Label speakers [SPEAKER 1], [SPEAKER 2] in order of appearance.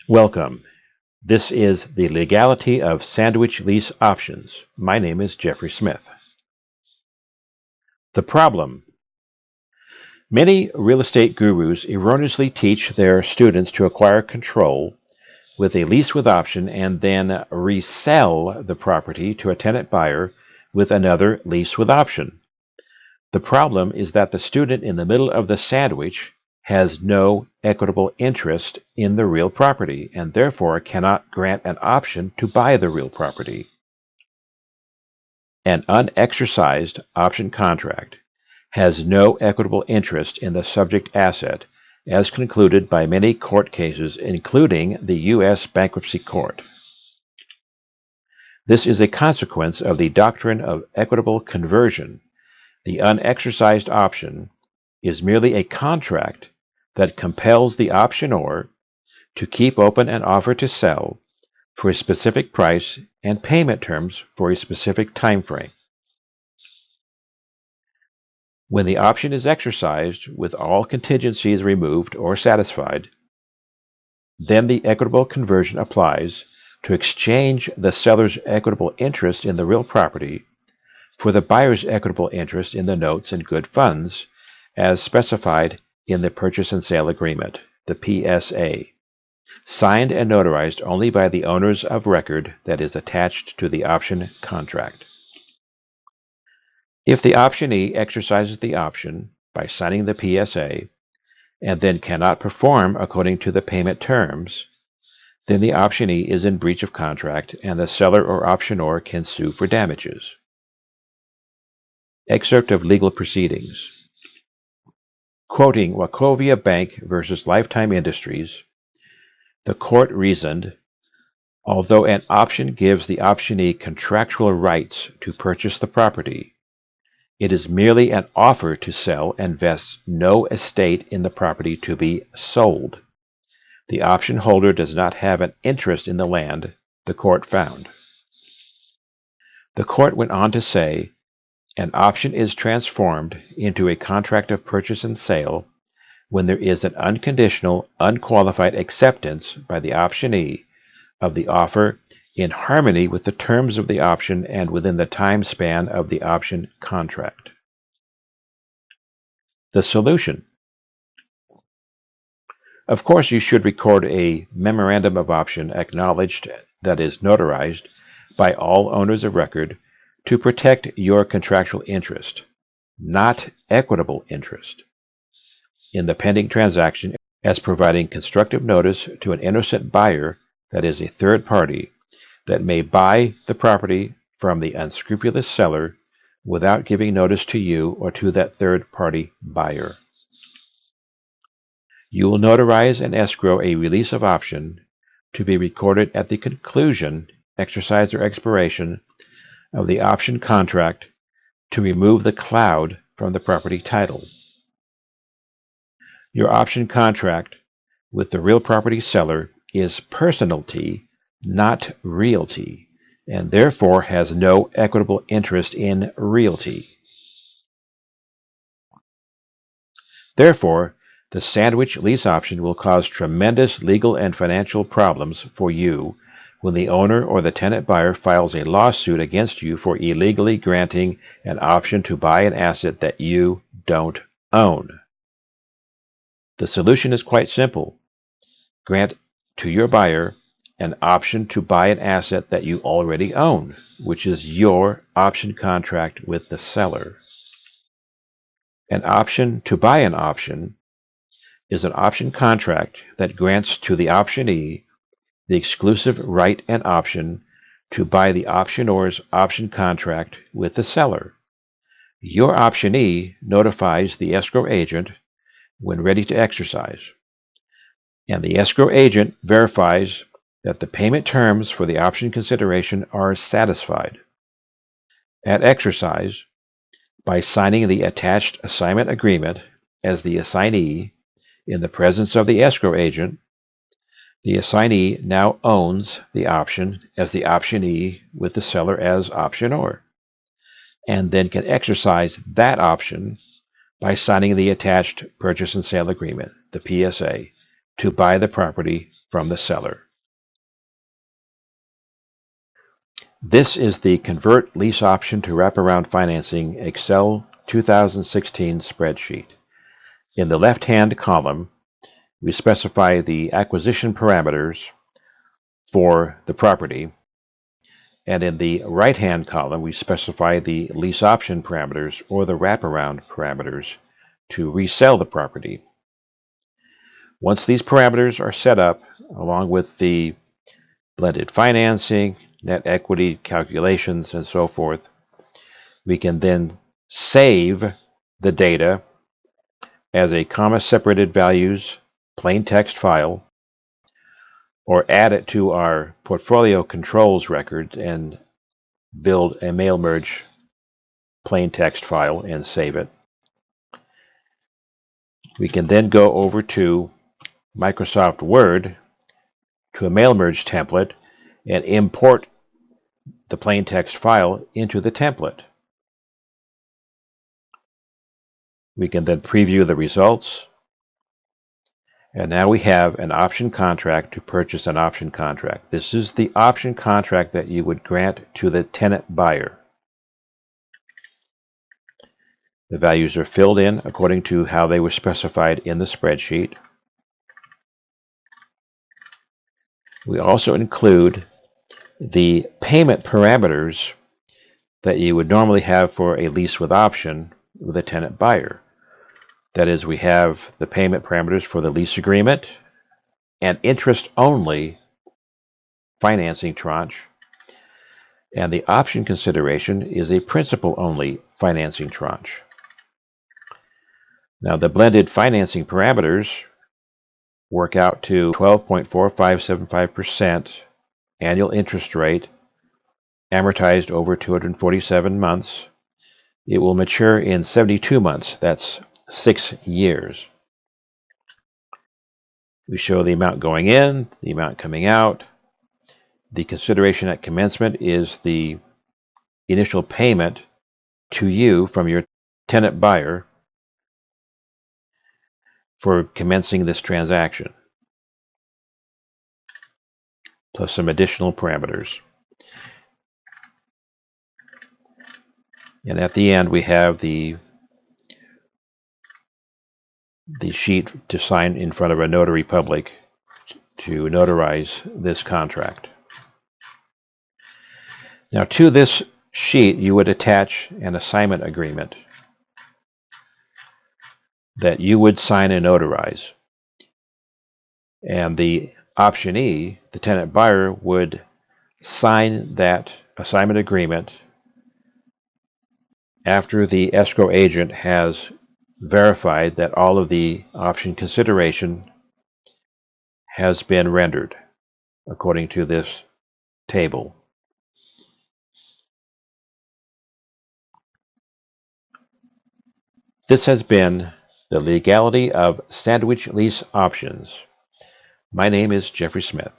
[SPEAKER 1] Welcome. This is the Legality of Sandwich Lease Options. My name is Jeffrey Smith. The problem. Many real estate gurus erroneously teach their students to acquire control with a lease with option and then resell the property to a tenant buyer with another lease with option. The problem is that the student in the middle of the sandwich has no equitable interest in the real property and therefore cannot grant an option to buy the real property. An unexercised option contract has no equitable interest in the subject asset, as concluded by many court cases, including the U.S. Bankruptcy Court. This is a consequence of the doctrine of equitable conversion. The unexercised option is merely a contract that compels the optionor to keep open an offer to sell for a specific price and payment terms for a specific time frame. When the option is exercised with all contingencies removed or satisfied, then the equitable conversion applies to exchange the seller's equitable interest in the real property for the buyer's equitable interest in the notes and good funds as specified in the Purchase and Sale Agreement, the PSA, signed and notarized only by the owners of record that is attached to the option contract. If the optionee exercises the option by signing the PSA and then cannot perform according to the payment terms, then the optionee is in breach of contract and the seller or optionor can sue for damages. Excerpt of legal proceedings. Quoting Wachovia Bank versus Lifetime Industries, the court reasoned, although an option gives the optionee contractual rights to purchase the property, it is merely an offer to sell and vests no estate in the property to be sold. The option holder does not have an interest in the land, the court found. The court went on to say, an option is transformed into a contract of purchase and sale when there is an unconditional, unqualified acceptance by the optionee of the offer in harmony with the terms of the option and within the time span of the option contract. The solution. Of course, you should record a memorandum of option acknowledged, that is notarized, by all owners of record to protect your contractual interest, not equitable interest, in the pending transaction as providing constructive notice to an innocent buyer, that is a third party, that may buy the property from the unscrupulous seller without giving notice to you or to that third-party buyer. You will notarize and escrow a release of option to be recorded at the conclusion, exercise, or expiration of the option contract to remove the cloud from the property title. Your option contract with the real property seller is personalty, not realty, and therefore has no equitable interest in realty. Therefore, the sandwich lease option will cause tremendous legal and financial problems for you when the owner or the tenant buyer files a lawsuit against you for illegally granting an option to buy an asset that you don't own. The solution is quite simple. Grant to your buyer an option to buy an asset that you already own, which is your option contract with the seller. An option to buy an option is an option contract that grants to the optionee the exclusive right and option to buy the optionor's option contract with the seller. Your optionee notifies the escrow agent when ready to exercise, and the escrow agent verifies that the payment terms for the option consideration are satisfied. At exercise, by signing the attached assignment agreement as the assignee in the presence of the escrow agent, the assignee now owns the option as the optionee with the seller as optionor, and then can exercise that option by signing the attached purchase and sale agreement, the PSA, to buy the property from the seller. This is the Convert Lease Option to Wraparound Financing Excel 2016 spreadsheet. In the left-hand column, we specify the acquisition parameters for the property, and in the right-hand column, we specify the lease option parameters or the wraparound parameters to resell the property. Once these parameters are set up, along with the blended financing, net equity calculations, and so forth, we can then save the data as a comma-separated values plain text file, or add it to our portfolio controls records and build a mail merge plain text file and save it. We can then go over to Microsoft Word to a mail merge template and import the plain text file into the template. We can then preview the results, and now we have an option contract to purchase an option contract. This is the option contract that you would grant to the tenant buyer. The values are filled in according to how they were specified in the spreadsheet. We also include the payment parameters that you would normally have for a lease with option with a tenant buyer. That is, we have the payment parameters for the lease agreement, an interest-only financing tranche, and the option consideration is a principal-only financing tranche. Now, the blended financing parameters work out to 12.4575% annual interest rate, amortized over 247 months. It will mature in 72 months. That's 6 years. We show the amount going in, the amount coming out. The consideration at commencement is the initial payment to you from your tenant buyer for commencing this transaction, plus some additional parameters. And at the end, we have the sheet to sign in front of a notary public to notarize this contract. Now, to this sheet, you would attach an assignment agreement that you would sign and notarize. And the optionee, the tenant buyer, would sign that assignment agreement after the escrow agent has verified that all of the option consideration has been rendered according to this table. This has been the legality of sandwich lease options. My name is Jeffrey Smith.